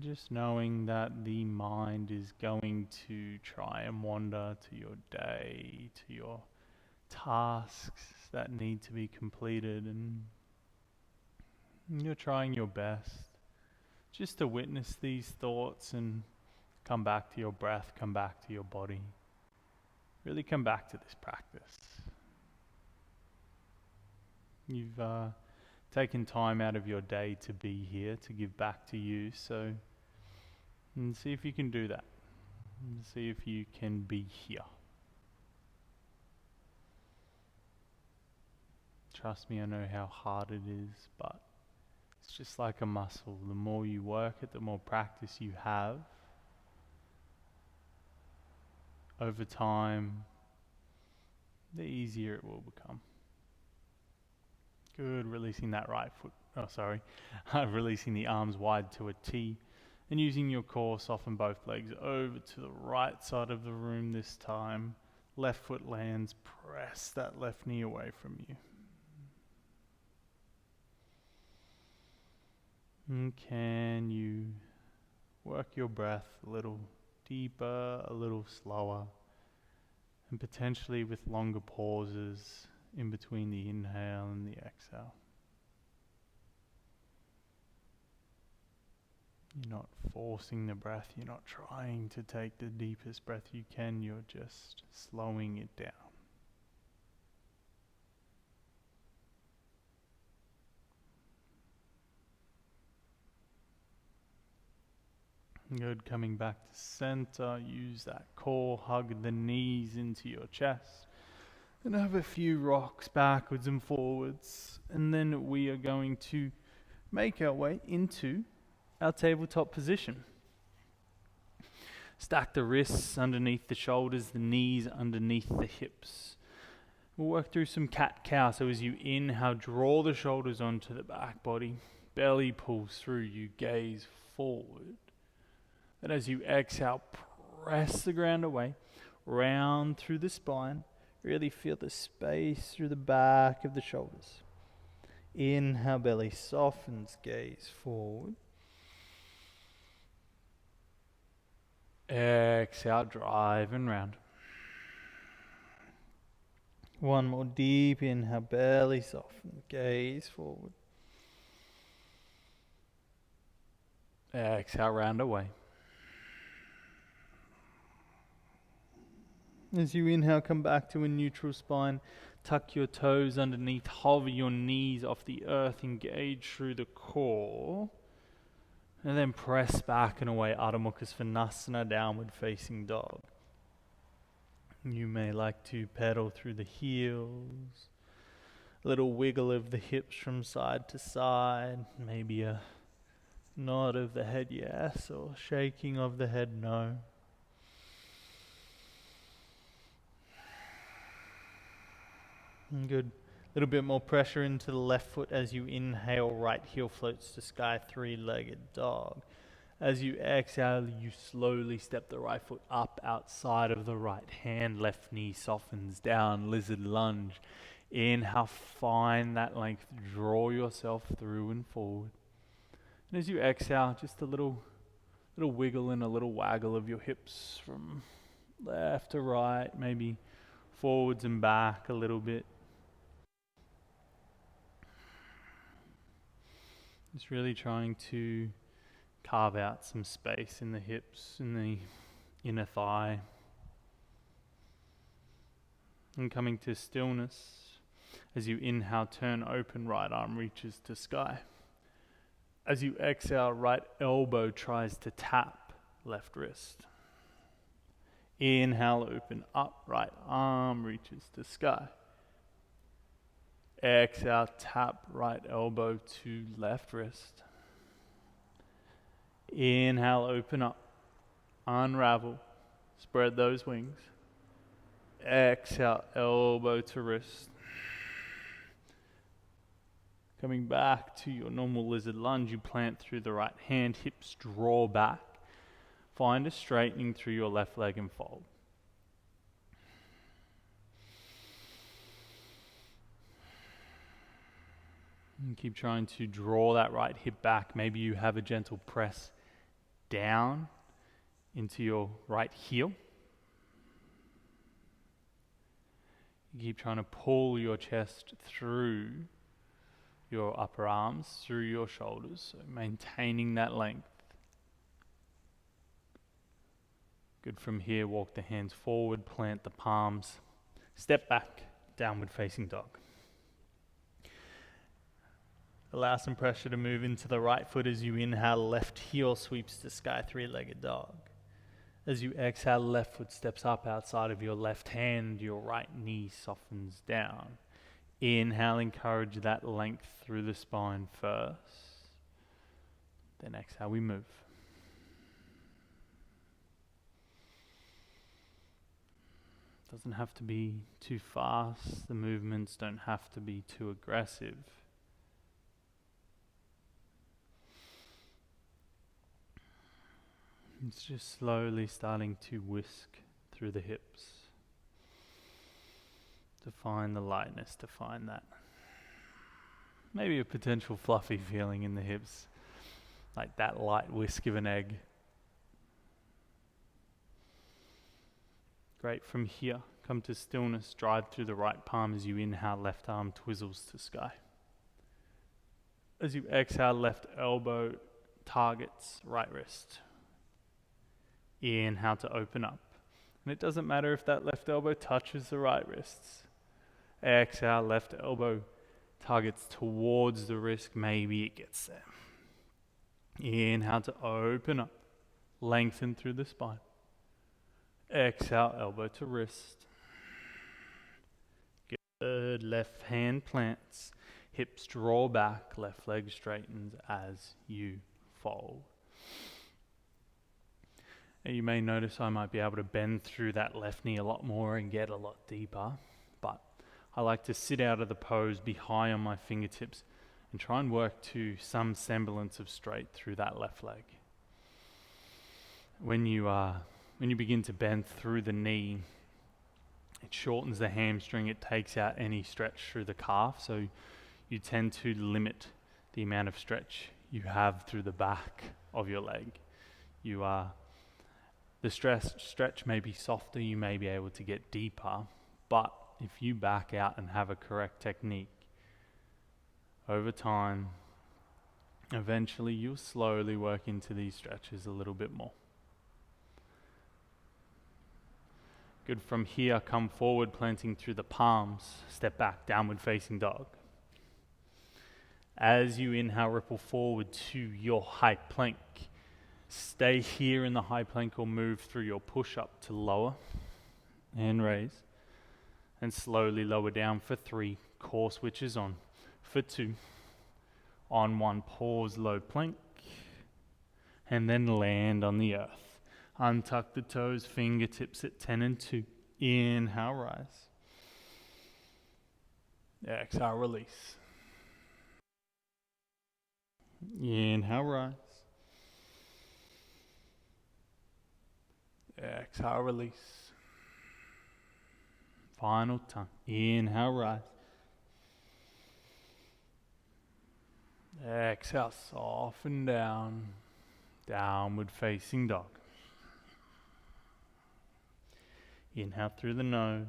Just knowing that the mind is going to try and wander to your day, to your tasks that need to be completed, and you're trying your best just to witness these thoughts and come back to your breath, come back to your body. Really come back to this practice. You've taken time out of your day to be here, to give back to you, so and see if you can do that. And see if you can be here. Trust me, I know how hard it is, but it's just like a muscle. The more you work it, the more practice you have, over time, the easier it will become. Good, releasing that right foot, releasing the arms wide to a T, and using your core, soften both legs over to the right side of the room this time. Left foot lands, press that left knee away from you. And can you work your breath a little deeper, a little slower, and potentially with longer pauses in between the inhale and the exhale. You're not forcing the breath, you're not trying to take the deepest breath you can, you're just slowing it down. Good, coming back to center, use that core, hug the knees into your chest. And have a few rocks backwards and forwards. And then we are going to make our way into our tabletop position. Stack the wrists underneath the shoulders, the knees underneath the hips. We'll work through some cat-cow. So as you inhale, draw the shoulders onto the back body. Belly pulls through, you gaze forward. And as you exhale, press the ground away, round through the spine. Really feel the space through the back of the shoulders. Inhale, belly softens, gaze forward. Exhale, drive and round. One more deep inhale, belly soften, gaze forward. Exhale, round away. As you inhale, come back to a neutral spine. Tuck your toes underneath, hover your knees off the earth, engage through the core. And then press back and away, Adho Mukha Svanasana, downward facing dog. You may like to pedal through the heels. A little wiggle of the hips from side to side. Maybe a nod of the head yes, or shaking of the head no. Good. A little bit more pressure into the left foot as you inhale, right heel floats to sky, three-legged dog. As you exhale, you slowly step the right foot up outside of the right hand, left knee softens down, lizard lunge. Inhale, find that length, draw yourself through and forward. And as you exhale, just a little wiggle and a little waggle of your hips from left to right, maybe forwards and back a little bit. Just really trying to carve out some space in the hips and the inner thigh. And coming to stillness, as you inhale, turn open, right arm reaches to sky. As you exhale, right elbow tries to tap left wrist. Inhale, open up, right arm reaches to sky. Exhale, tap right elbow to left wrist. Inhale, open up, unravel, spread those wings. Exhale, elbow to wrist. Coming back to your normal lizard lunge, you plant through the right hand, hips draw back. Find a straightening through your left leg and fold. And keep trying to draw that right hip back. Maybe you have a gentle press down into your right heel. You keep trying to pull your chest through your upper arms, through your shoulders, so maintaining that length. Good. From here, walk the hands forward, plant the palms, step back, downward facing dog. Allow some pressure to move into the right foot as you inhale, left heel sweeps to sky, three-legged dog. As you exhale, left foot steps up outside of your left hand, your right knee softens down. Inhale, encourage that length through the spine first. Then exhale, we move. Doesn't have to be too fast. The movements don't have to be too aggressive. It's just slowly starting to whisk through the hips to find the lightness, to find that maybe a potential fluffy feeling in the hips, like that light whisk of an egg. Great. From here, come to stillness, drive through the right palm as you inhale, left arm twizzles to sky. As you exhale, left elbow targets right wrist. Inhale to open up. And it doesn't matter if that left elbow touches the right wrists. Exhale, left elbow targets towards the wrist. Maybe it gets there. Inhale to open up. Lengthen through the spine. Exhale, elbow to wrist. Good. Left hand plants. Hips draw back. Left leg straightens as you fold. You may notice I might be able to bend through that left knee a lot more and get a lot deeper, but I like to sit out of the pose, be high on my fingertips, and try and work to some semblance of straight through that left leg. When you begin to bend through the knee, it shortens the hamstring, it takes out any stretch through the calf, so you tend to limit the amount of stretch you have through the back of your leg. The stretch may be softer, you may be able to get deeper, but if you back out and have a correct technique, over time, eventually you'll slowly work into these stretches a little bit more. Good. From here, come forward, planting through the palms, step back, downward facing dog. As you inhale, ripple forward to your high plank. Stay here in the high plank or move through your push-up to lower and raise. And slowly lower down for 3. Core switches on. For 2. On 1, pause, low plank. And then land on the earth. Untuck the toes, fingertips at 10 and 2. Inhale, rise. Exhale, release. Inhale, rise. Exhale, release. Final time. Inhale, rise. Exhale, soften down. Downward facing dog. Inhale through the nose.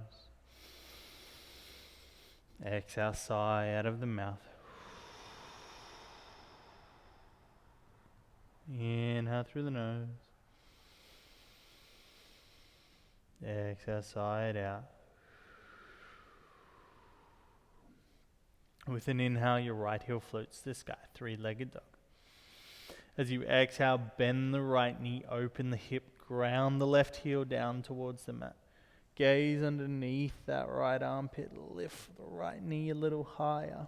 Exhale, sigh out of the mouth. Inhale through the nose. Exhale, sigh it out. With an inhale, your right heel floats to the sky, 3-legged dog. As you exhale, bend the right knee, open the hip, ground the left heel down towards the mat. Gaze underneath that right armpit, lift the right knee a little higher.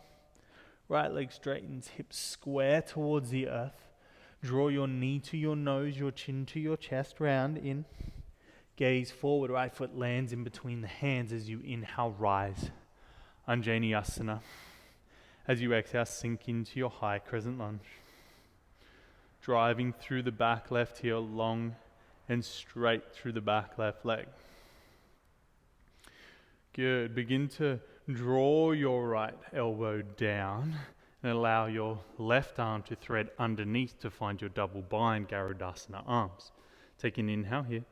Right leg straightens, hips square towards the earth. Draw your knee to your nose, your chin to your chest, round in. Gaze forward, right foot lands in between the hands as you inhale, rise. Anjaneyasana. As you exhale, sink into your high crescent lunge. Driving through the back left heel, long and straight through the back left leg. Good. Begin to draw your right elbow down. And And allow your left arm to thread underneath to find your double bind Garudasana arms. Take an inhale here.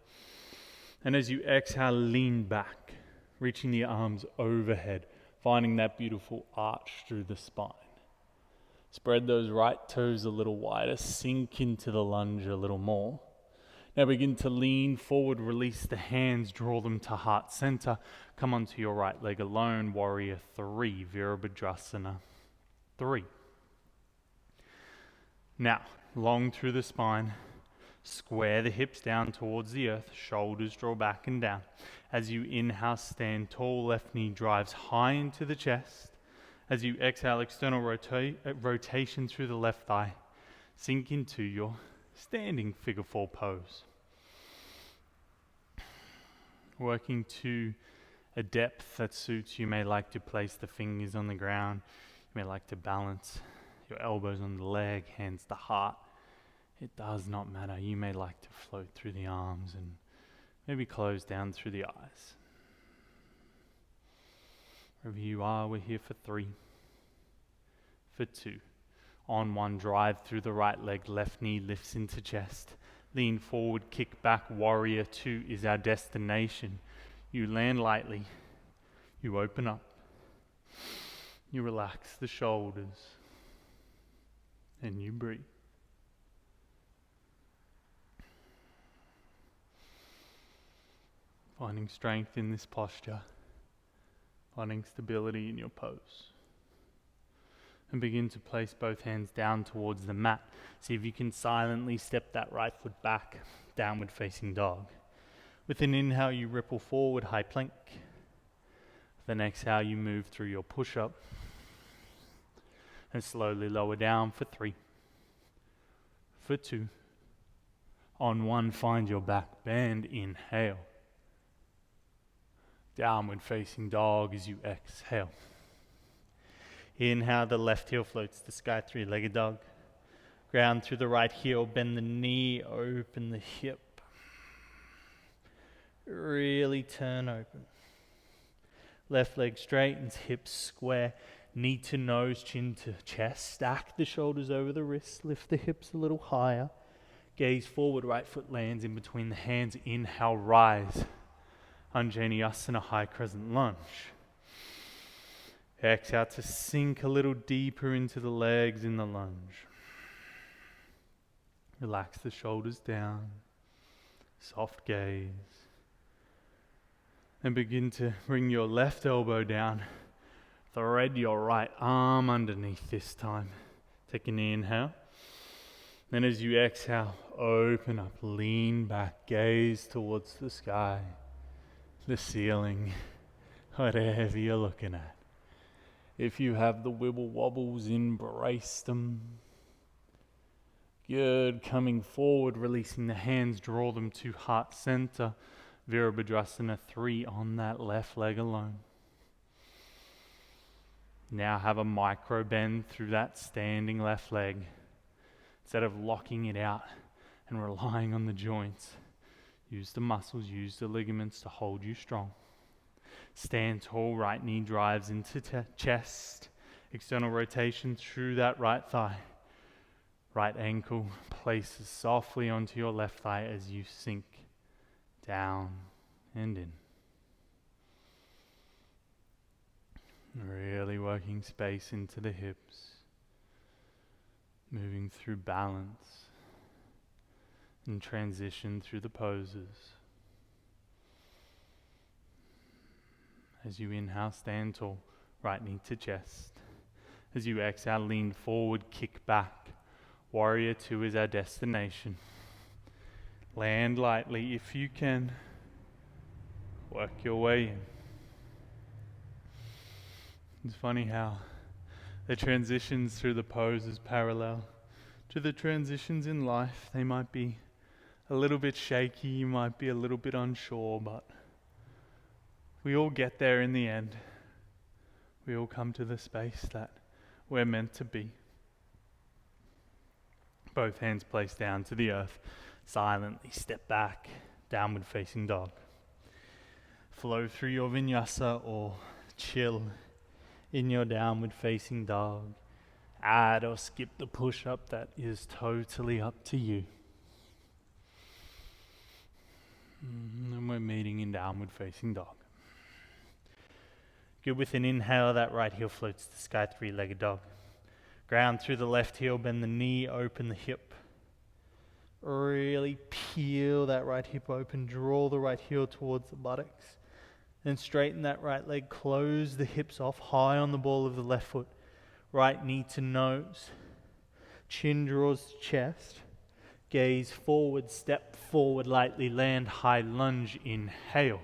And as you exhale, lean back, reaching the arms overhead, finding that beautiful arch through the spine. Spread those right toes a little wider, sink into the lunge a little more. Now begin to lean forward, release the hands, draw them to heart center. Come onto your right leg alone, warrior 3, Virabhadrasana 3. Now, long through the spine, square the hips down towards the earth, shoulders draw back and down. As you inhale, stand tall, left knee drives high into the chest. As you exhale, external rotation through the left thigh. Sink into your standing figure 4 pose. Working to a depth that suits you. May like to place the fingers on the ground. You may like to balance your elbows on the leg, hands to heart. It does not matter. You may like to float through the arms and maybe close down through the eyes. Wherever you are, we're here for 3, for 2. On 1, drive through the right leg, left knee lifts into chest. Lean forward, kick back, warrior 2 is our destination. You land lightly, you open up, you relax the shoulders, and you breathe. Finding strength in this posture, finding stability in your pose. And begin to place both hands down towards the mat. See if you can silently step that right foot back, downward facing dog. With an inhale, you ripple forward, high plank. With an exhale, you move through your push-up. And slowly lower down for 3, for 2. On 1, find your back bend, inhale. Downward facing dog as you exhale. Inhale, the left heel floats to sky, 3-legged dog. Ground through the right heel, bend the knee, open the hip. Really turn open. Left leg straightens, hips square, knee to nose, chin to chest. Stack the shoulders over the wrists, lift the hips a little higher. Gaze forward, right foot lands in between the hands. Inhale, rise. Anjaneyasana, high crescent lunge. Exhale to sink a little deeper into the legs in the lunge. Relax the shoulders down. Soft gaze. And begin to bring your left elbow down. Thread your right arm underneath this time. Take an inhale. Then as you exhale, open up, lean back, gaze towards the sky, the ceiling, whatever you're looking at. If you have the wibble wobbles, embrace them. Good, coming forward, releasing the hands, draw them to heart center. Virabhadrasana 3 on that left leg alone. Now have a micro bend through that standing left leg. Instead of locking it out and relying on the joints, use the muscles, use the ligaments to hold you strong. Stand tall, right knee drives into chest. External rotation through that right thigh. Right ankle places softly onto your left thigh as you sink down and in. Really working space into the hips. Moving through balance and transition through the poses. As you inhale, stand tall, right knee to chest. As you exhale, lean forward, kick back. Warrior 2 is our destination. Land lightly if you can. Work your way in. It's funny how the transitions through the poses parallel to the transitions in life. They might be a little bit shaky, you might be a little bit unsure, but we all get there in the end. We all come to the space that we're meant to be. Both hands placed down to the earth. Silently step back, downward facing dog. Flow through your vinyasa or chill in your downward facing dog. add or skip the push-up, that is totally up to you. And we're meeting in downward facing dog. Good. With an inhale, that right heel floats to sky, three-legged dog. Ground through the left heel, bend the knee, open the hip. Really peel that right hip open, draw the right heel towards the buttocks. Then straighten that right leg, close the hips off, high on the ball of the left foot. Right knee to nose, chin draws to chest. Gaze forward, step forward, lightly land, high lunge, inhale.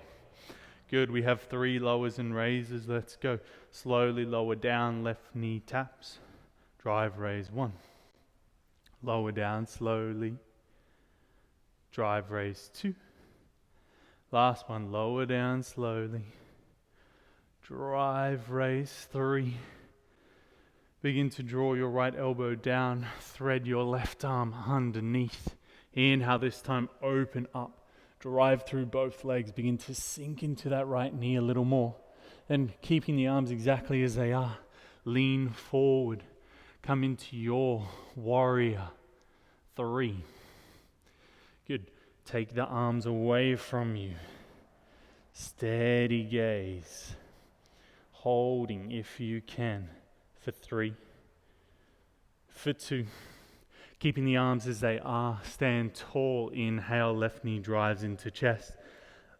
Good. We have 3 lowers and raises. Let's go. Slowly lower down, left knee taps. Drive, raise 1. Lower down slowly. Drive, raise 2. Last one, lower down slowly. Drive, raise 3. Begin to draw your right elbow down. Thread your left arm underneath. Inhale, this time open up. Drive through both legs. Begin to sink into that right knee a little more. Then keeping the arms exactly as they are. Lean forward. Come into your warrior 3. Good. Take the arms away from you. Steady gaze. Holding if you can for 3. For 2. Keeping the arms as they are. Stand tall. Inhale, left knee drives into chest.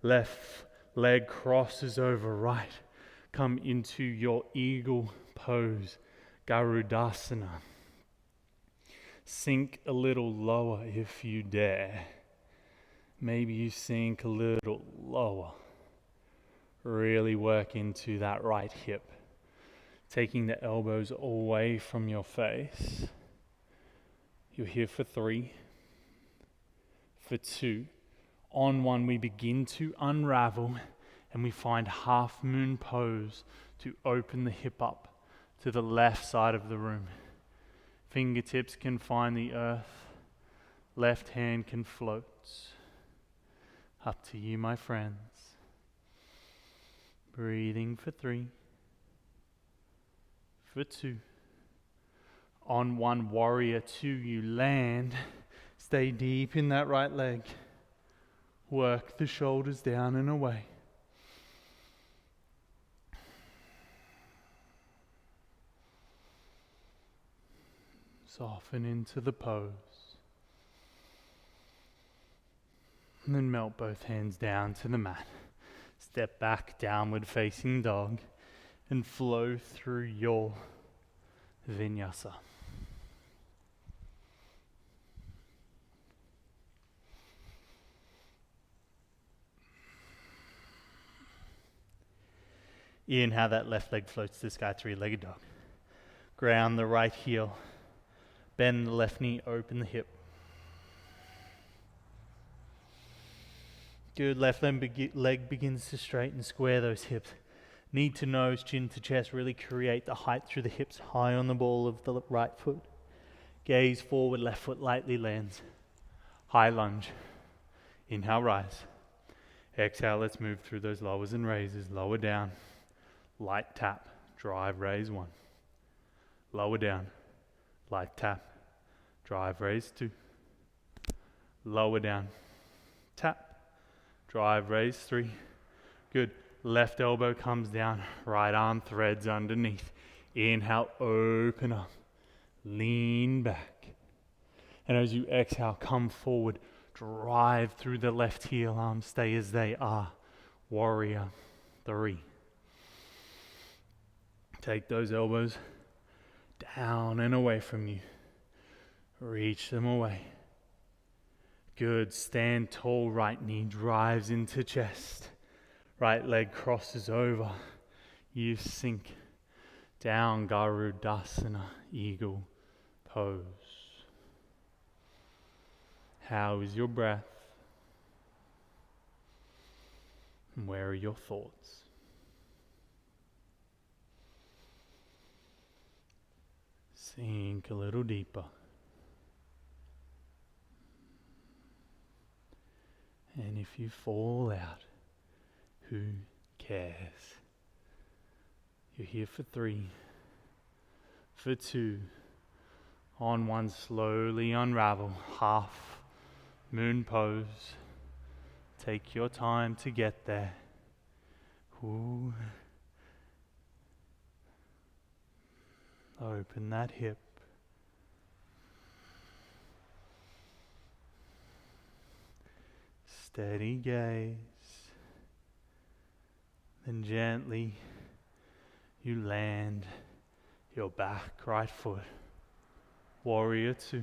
Left leg crosses over right. Come into your eagle pose. Garudasana. Sink a little lower if you dare. Maybe you sink a little lower. Really work into that right hip. Taking the elbows away from your face. You're here for 3. For 2. On 1, we begin to unravel and we find half moon pose to open the hip up to the left side of the room. Fingertips can find the earth. Left hand can float. Up to you, my friends. Breathing for 3. For 2. On 1, warrior 2, you land. Stay deep in that right leg. Work the shoulders down and away. Soften into the pose. And then melt both hands down to the mat. Step back, downward facing dog, and flow through your vinyasa. Inhale, that left leg floats to the sky, three-legged dog. Ground the right heel. Bend the left knee, open the hip. Good. Left leg begins to straighten, square those hips. Knee to nose, chin to chest. Really create the height through the hips, high on the ball of the right foot. Gaze forward, left foot lightly lands. High lunge. Inhale, rise. Exhale, let's move through those lowers and raises. Lower down. Light tap. Drive, raise 1. Lower down. Light tap. Drive, raise 2. Lower down. Tap. Drive, raise 3. Good. Left elbow comes down. Right arm threads underneath. Inhale, open up. Lean back. And as you exhale, come forward. Drive through the left heel arms. Stay as they are. Warrior 3. Take those elbows down and away from you. Reach them away. Good. Stand tall. Right knee drives into chest. Right leg crosses over. You sink down. Garudasana, eagle pose. How is your breath? And where are your thoughts? Sink a little deeper. And if you fall out, who cares? You're here for 3, for 2, On one, slowly unravel, half moon pose. Take your time to get there. Ooh. Open that hip. Steady gaze. Then gently you land your back right foot. Warrior 2.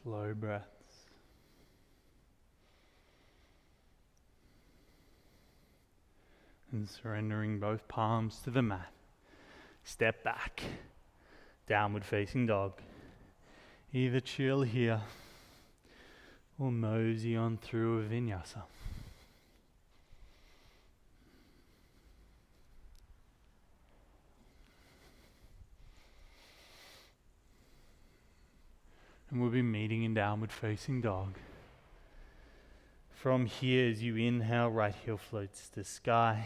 Slow breaths. And surrendering both palms to the mat. Step back. Downward facing dog. Either chill here or mosey on through a vinyasa. And we'll be meeting in downward facing dog. From here, as you inhale, right heel floats to sky.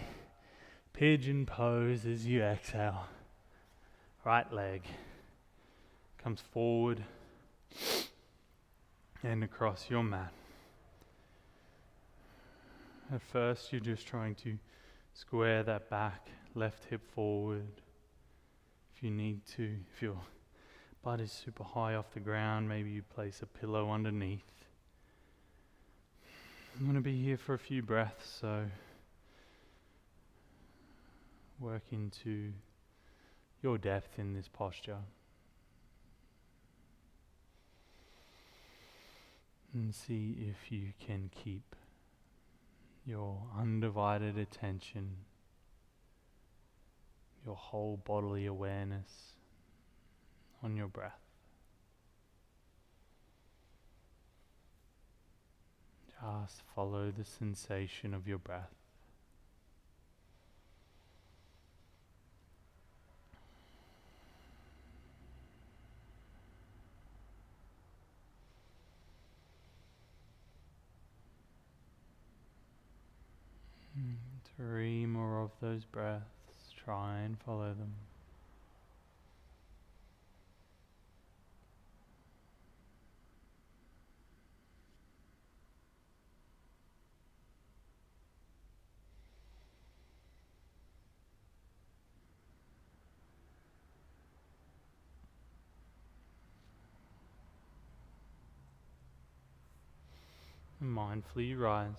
Pigeon pose as you exhale. Right leg comes forward and across your mat. At first, you're just trying to square that back, left hip forward. If you need to, if your butt is super high off the ground, maybe you place a pillow underneath. I'm going to be here for a few breaths, so work into your depth in this posture. And see if you can keep your undivided attention, your whole bodily awareness on your breath. Just follow the sensation of your breath. Three more of those breaths. Try and follow them. And mindfully you rise.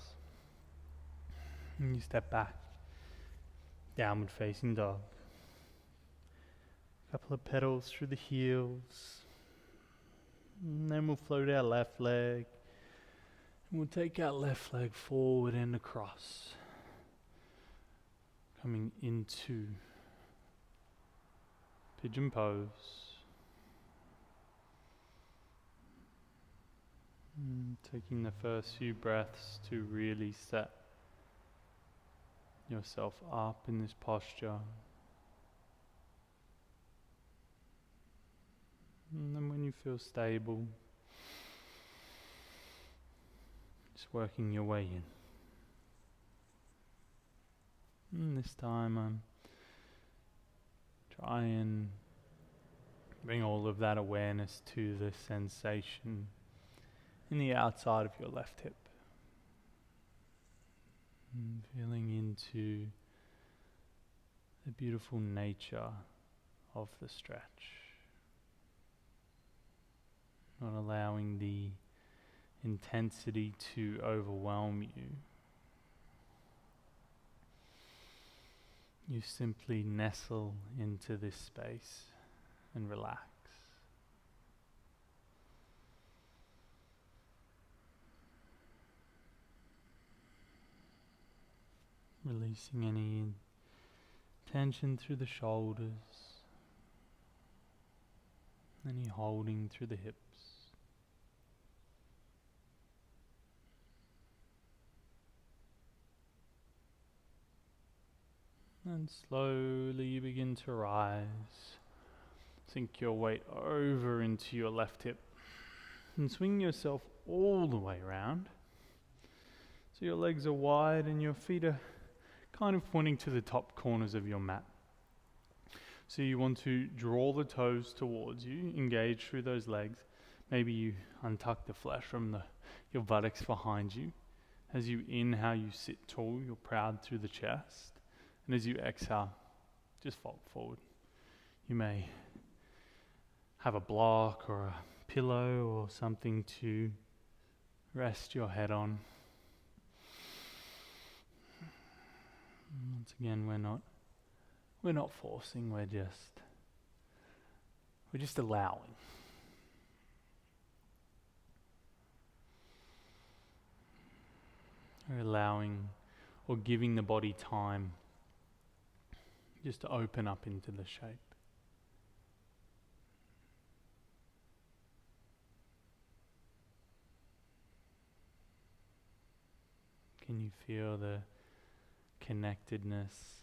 And you step back. Downward facing dog. A couple of pedals through the heels. And then we'll float our left leg. And we'll take our left leg forward and across. Coming into pigeon pose. Taking the first few breaths to really set yourself up in this posture. And then when you feel stable, just working your way in. And this time I'm try and bring all of that awareness to the sensation in the outside of your left hip. And feeling into the beautiful nature of the stretch. Not allowing the intensity to overwhelm you. You simply nestle into this space and relax. Releasing any tension through the shoulders, any holding through the hips. And slowly you begin to rise, Sink your weight over into your left hip and swing yourself all the way around. So your legs are wide and your feet are kind of pointing to the top corners of your mat. So you want to draw the toes towards you, engage through those legs. Maybe you untuck the flesh from your buttocks behind you. As you inhale, you sit tall, you're proud through the chest. And as you exhale, just fold forward. You may have a block or a pillow or something to rest your head on. Once again, we're not forcing, we're just allowing. We're allowing or giving the body time just to open up into the shape. Can you feel the connectedness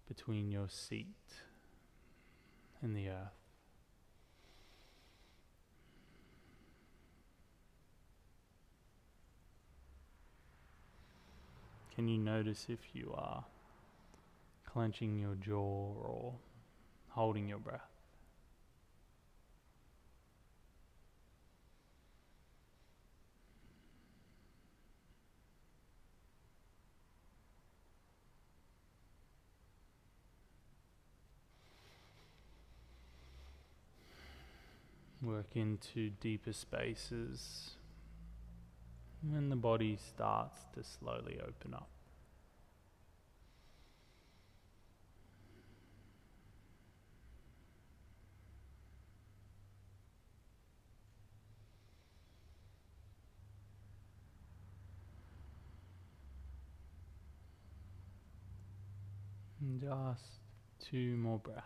between your seat and the earth? Can you notice if you are clenching your jaw or holding your breath? Work into deeper spaces and the body starts to slowly open up. And just 2 more breaths.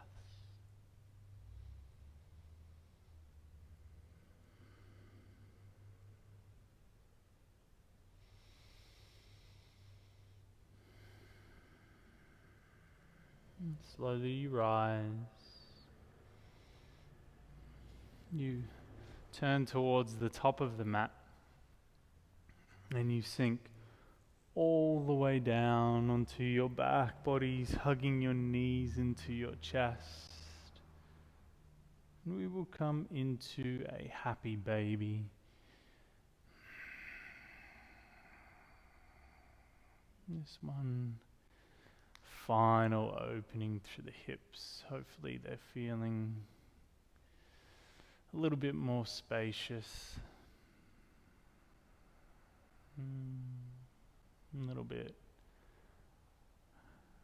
And slowly you rise. You turn towards the top of the mat and you sink all the way down onto your back, body's hugging your knees into your chest. And we will come into a happy baby. This one final opening through the hips. Hopefully they're feeling a little bit more spacious. A little bit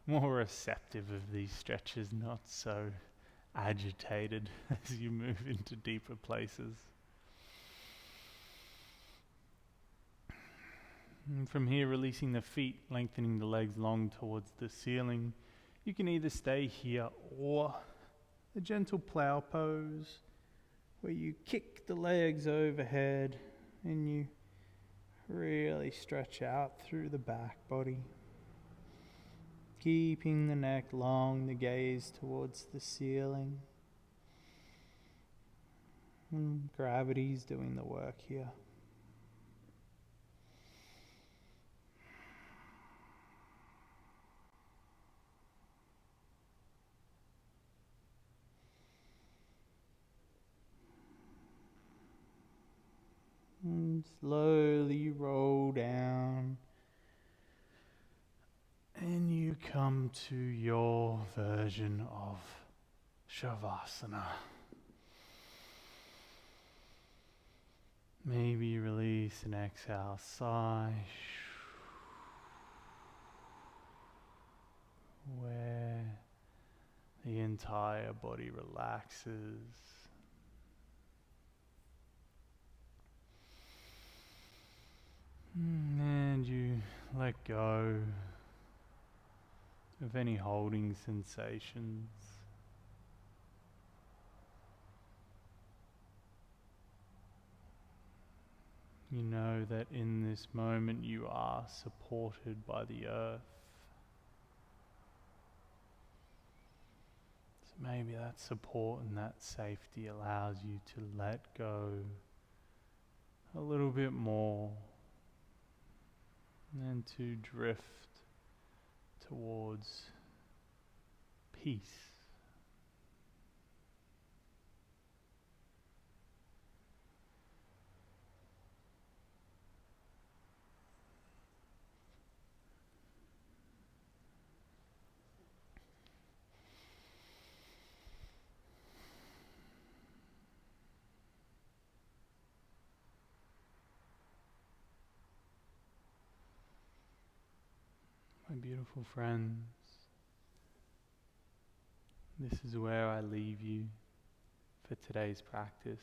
more receptive of these stretches, not so agitated as you move into deeper places. And from here, releasing the feet, lengthening the legs long towards the ceiling. You can either stay here or a gentle plow pose where you kick the legs overhead and you really stretch out through the back body. Keeping the neck long, the gaze towards the ceiling. And gravity's doing the work here. And slowly roll down. And you come to your version of Shavasana. Maybe release and exhale, sigh. Where the entire body relaxes. And you let go of any holding sensations. You know that in this moment you are supported by the earth. maybe that support and that safety allows you to let go a little bit more and to drift towards peace. My beautiful friends, this is where I leave you for today's practice.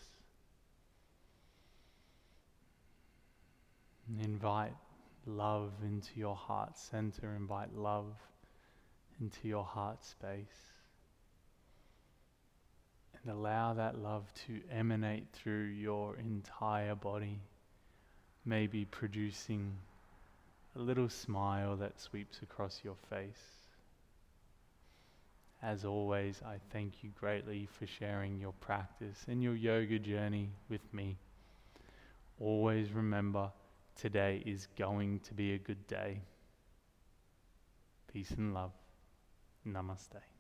And invite love into your heart center, invite love into your heart space. And allow that love to emanate through your entire body, maybe producing a little smile that sweeps across your face. As always, I thank you greatly for sharing your practice and your yoga journey with me. Always remember, today is going to be a good day. Peace and love. Namaste.